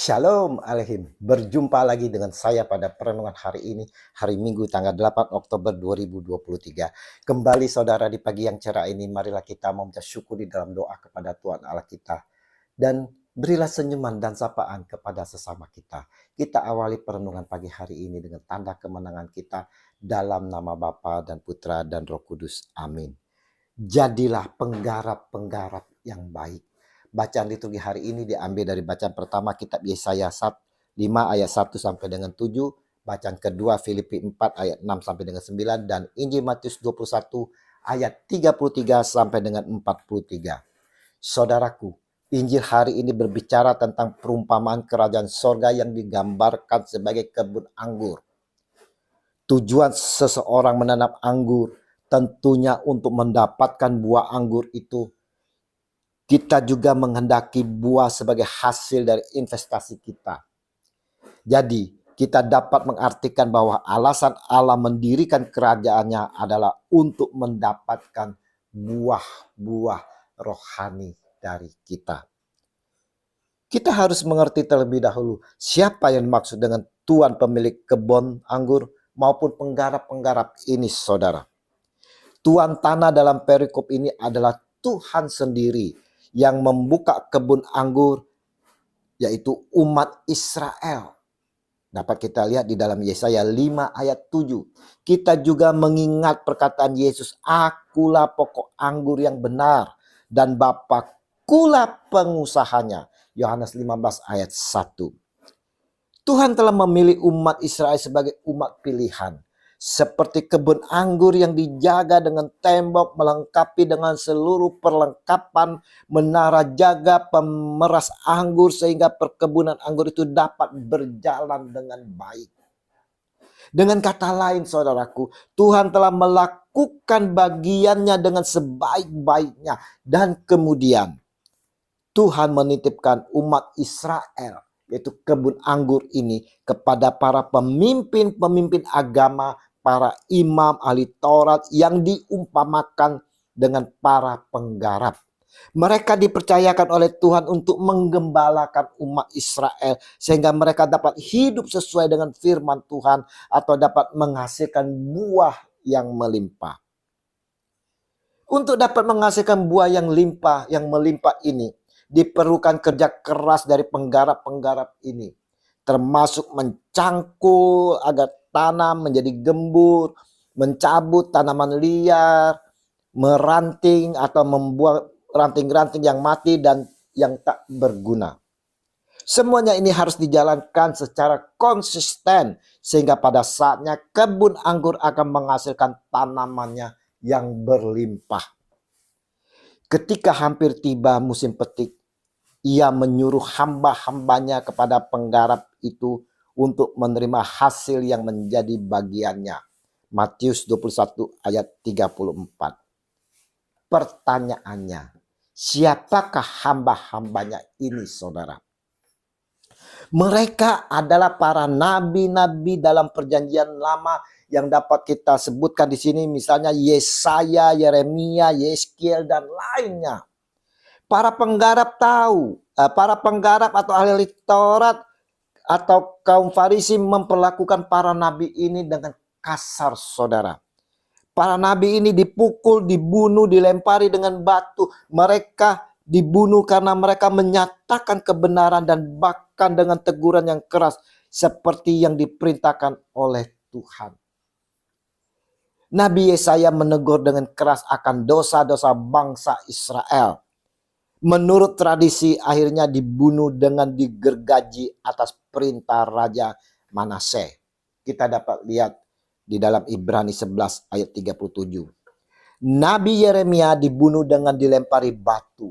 Shalom Alehim, berjumpa lagi dengan saya pada perenungan hari ini, hari Minggu tanggal 8 Oktober 2023. Kembali saudara di pagi yang cerah ini, marilah kita meminta syukur di dalam doa kepada Tuhan Allah kita. Dan berilah senyuman dan sapaan kepada sesama kita. Kita awali perenungan pagi hari ini dengan tanda kemenangan kita dalam nama Bapa dan Putra dan Roh Kudus. Amin. Jadilah penggarap-penggarap yang baik. Bacaan liturgi hari ini diambil dari bacaan pertama kitab Yesaya 5 ayat 1 sampai dengan 7, bacaan kedua Filipi 4 ayat 6 sampai dengan 9, dan Injil Matius 21 ayat 33 sampai dengan 43. Saudaraku, Injil hari ini berbicara tentang perumpamaan kerajaan sorga yang digambarkan sebagai kebun anggur. Tujuan seseorang menanam anggur tentunya untuk mendapatkan buah anggur itu. Kita juga menghendaki buah sebagai hasil dari investasi kita. Jadi, kita dapat mengartikan bahwa alasan Allah mendirikan kerajaannya adalah untuk mendapatkan buah-buah rohani dari kita. Kita harus mengerti terlebih dahulu siapa yang dimaksud dengan tuan pemilik kebun anggur maupun penggarap-penggarap ini, saudara. Tuan tanah dalam perikop ini adalah Tuhan sendiri yang membuka kebun anggur, yaitu umat Israel. Dapat kita lihat di dalam Yesaya 5 ayat 7. Kita juga mengingat perkataan Yesus, "Akulah pokok anggur yang benar dan Bapakulah pengusahanya." Yohanes 15 ayat 1. Tuhan telah memilih umat Israel sebagai umat pilihan. Seperti kebun anggur yang dijaga dengan tembok, melengkapi dengan seluruh perlengkapan menara jaga pemeras anggur sehingga perkebunan anggur itu dapat berjalan dengan baik. Dengan kata lain, saudaraku, Tuhan telah melakukan bagiannya dengan sebaik-baiknya, dan kemudian Tuhan menitipkan umat Israel, yaitu kebun anggur ini, kepada para pemimpin-pemimpin agama, para imam ahli Taurat yang diumpamakan dengan para penggarap. Mereka dipercayakan oleh Tuhan untuk menggembalakan umat Israel sehingga mereka dapat hidup sesuai dengan firman Tuhan atau dapat menghasilkan buah yang melimpah. Untuk dapat menghasilkan buah yang melimpah ini diperlukan kerja keras dari penggarap-penggarap ini, termasuk mencangkul agar tanah menjadi gembur, mencabut tanaman liar, meranting atau membuang ranting-ranting yang mati dan yang tak berguna. Semuanya ini harus dijalankan secara konsisten sehingga pada saatnya kebun anggur akan menghasilkan tanamannya yang berlimpah. Ketika hampir tiba musim petik, ia menyuruh hamba-hambanya kepada penggarap itu untuk menerima hasil yang menjadi bagiannya. Matius 21 ayat 34. Pertanyaannya, siapakah hamba-hambanya ini, saudara? Mereka adalah para nabi-nabi dalam perjanjian lama yang dapat kita sebutkan di sini, misalnya Yesaya, Yeremia, Yeskiel, dan lainnya. Para penggarap para penggarap atau ahli Taurat atau kaum Farisi memperlakukan para nabi ini dengan kasar, saudara. Para nabi ini dipukul, dibunuh, dilempari dengan batu. Mereka dibunuh karena mereka menyatakan kebenaran dan bahkan dengan teguran yang keras seperti yang diperintahkan oleh Tuhan. Nabi Yesaya menegur dengan keras akan dosa-dosa bangsa Israel. Menurut tradisi akhirnya dibunuh dengan digergaji atas perintah Raja Manase. Kita dapat lihat di dalam Ibrani 11 ayat 37. Nabi Yeremia dibunuh dengan dilempari batu.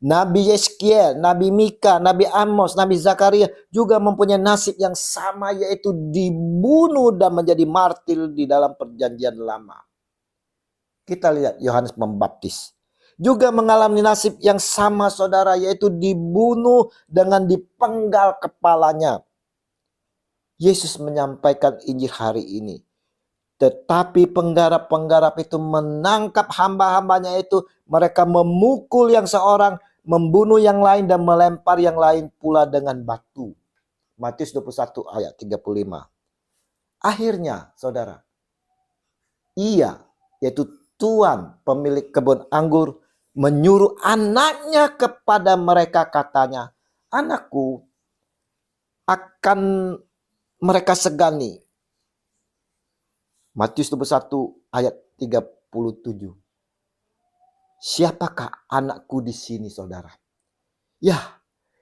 Nabi Yeskiel, Nabi Mika, Nabi Amos, Nabi Zakaria juga mempunyai nasib yang sama, yaitu dibunuh dan menjadi martir di dalam perjanjian lama. Kita lihat Yohanes Pembaptis juga mengalami nasib yang sama, saudara, yaitu dibunuh dengan dipenggal kepalanya. Yesus menyampaikan Injil hari ini. Tetapi penggarap-penggarap itu menangkap hamba-hambanya itu. Mereka memukul yang seorang, membunuh yang lain dan melempar yang lain pula dengan batu. Matius 21 ayat 35. Akhirnya, saudara, ia, yaitu Tuan pemilik kebun anggur, menyuruh anaknya kepada mereka, katanya, anakku akan mereka segani. Matius 21 ayat 37. Siapakah anakku di sini, saudara? Ya,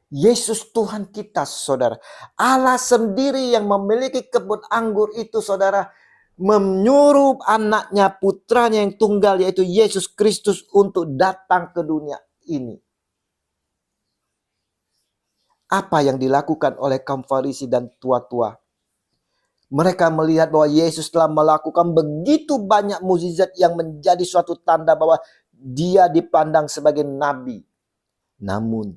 Yesus Tuhan kita, saudara. Allah sendiri yang memiliki kebun anggur itu, saudara, menyuruh anaknya, putranya yang tunggal, yaitu Yesus Kristus, untuk datang ke dunia ini. Apa yang dilakukan oleh kaum Farisi dan tua-tua? Mereka melihat bahwa Yesus telah melakukan begitu banyak mukjizat yang menjadi suatu tanda bahwa dia dipandang sebagai nabi. Namun,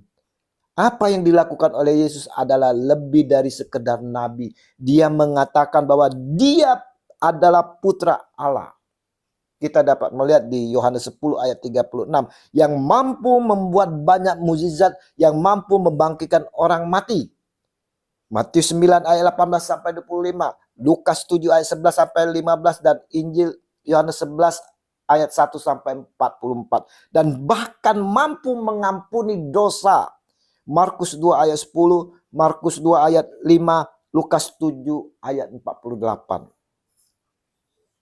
apa yang dilakukan oleh Yesus adalah lebih dari sekedar nabi. Dia mengatakan bahwa dia adalah putra Allah. Kita dapat melihat di Yohanes 10 ayat 36. Yang mampu membuat banyak mukjizat, yang mampu membangkitkan orang mati. Matius 9 ayat 18 sampai 25. Lukas 7 ayat 11 sampai 15. Dan Injil Yohanes 11 ayat 1 sampai 44. Dan bahkan mampu mengampuni dosa. Markus 2 ayat 10, Markus 2 ayat 5, Lukas 7 ayat 48.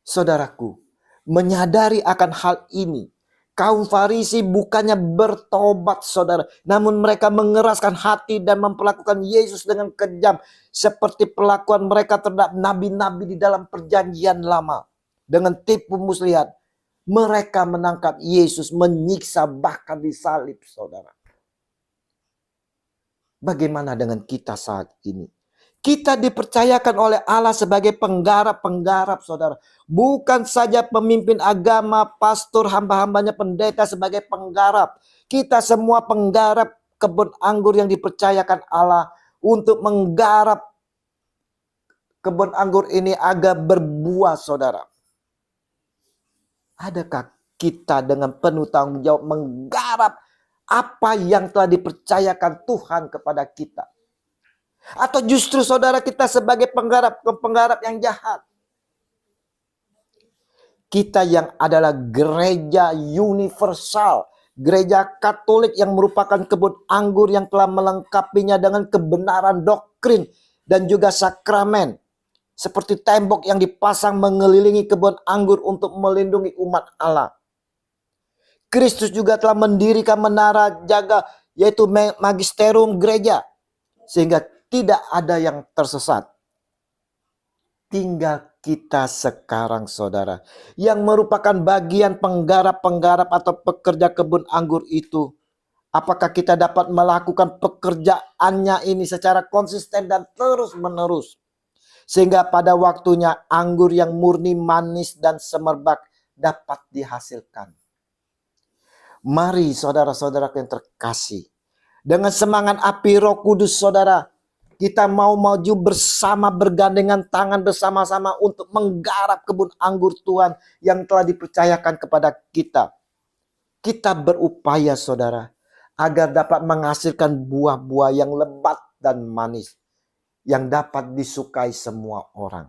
Saudaraku, menyadari akan hal ini, kaum Farisi bukannya bertobat, saudara, namun mereka mengeraskan hati dan memperlakukan Yesus dengan kejam, seperti perlakuan mereka terhadap nabi-nabi di dalam perjanjian lama. Dengan tipu muslihat, mereka menangkap Yesus, menyiksa, bahkan disalib, saudara. Bagaimana dengan kita saat ini? Kita dipercayakan oleh Allah sebagai penggarap-penggarap, saudara. Bukan saja pemimpin agama, pastor, hamba-hambanya, pendeta sebagai penggarap. Kita semua penggarap kebun anggur yang dipercayakan Allah untuk menggarap kebun anggur ini agar berbuah, saudara. Adakah kita dengan penuh tanggung jawab menggarap apa yang telah dipercayakan Tuhan kepada kita? Atau justru saudara kita sebagai penggarap yang jahat? Kita yang adalah gereja universal, gereja Katolik yang merupakan kebun anggur yang telah melengkapinya dengan kebenaran doktrin dan juga sakramen. Seperti tembok yang dipasang mengelilingi kebun anggur untuk melindungi umat Allah. Kristus juga telah mendirikan menara jaga, yaitu magisterium gereja, sehingga tidak ada yang tersesat. Tinggal kita sekarang, saudara, yang merupakan bagian penggarap-penggarap atau pekerja kebun anggur itu. Apakah kita dapat melakukan pekerjaannya ini secara konsisten dan terus-menerus, sehingga pada waktunya anggur yang murni, manis, dan semerbak dapat dihasilkan. Mari saudara-saudara yang terkasih, dengan semangat api Roh Kudus, saudara, kita mau maju bersama, bergandengan tangan bersama-sama untuk menggarap kebun anggur Tuhan yang telah dipercayakan kepada kita. Kita berupaya, saudara, agar dapat menghasilkan buah-buah yang lebat dan manis, yang dapat disukai semua orang.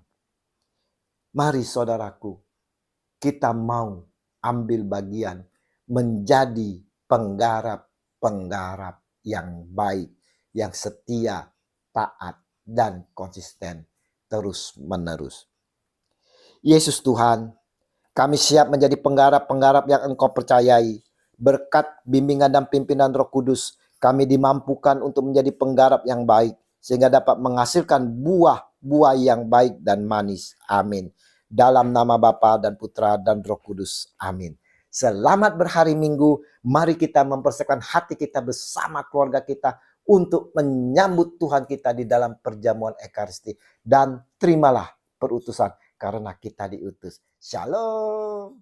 Mari saudaraku, kita mau ambil bagian menjadi penggarap-penggarap yang baik, yang setia, taat, dan konsisten terus-menerus. Yesus Tuhan, kami siap menjadi penggarap-penggarap yang Engkau percayai. Berkat bimbingan dan pimpinan Roh Kudus, kami dimampukan untuk menjadi penggarap yang baik, sehingga dapat menghasilkan buah-buah yang baik dan manis. Amin. Dalam nama Bapa dan Putra dan Roh Kudus. Amin. Selamat berhari Minggu. Mari kita mempersiapkan hati kita bersama keluarga kita untuk menyambut Tuhan kita di dalam perjamuan Ekaristi. Dan terimalah perutusan karena kita diutus. Shalom.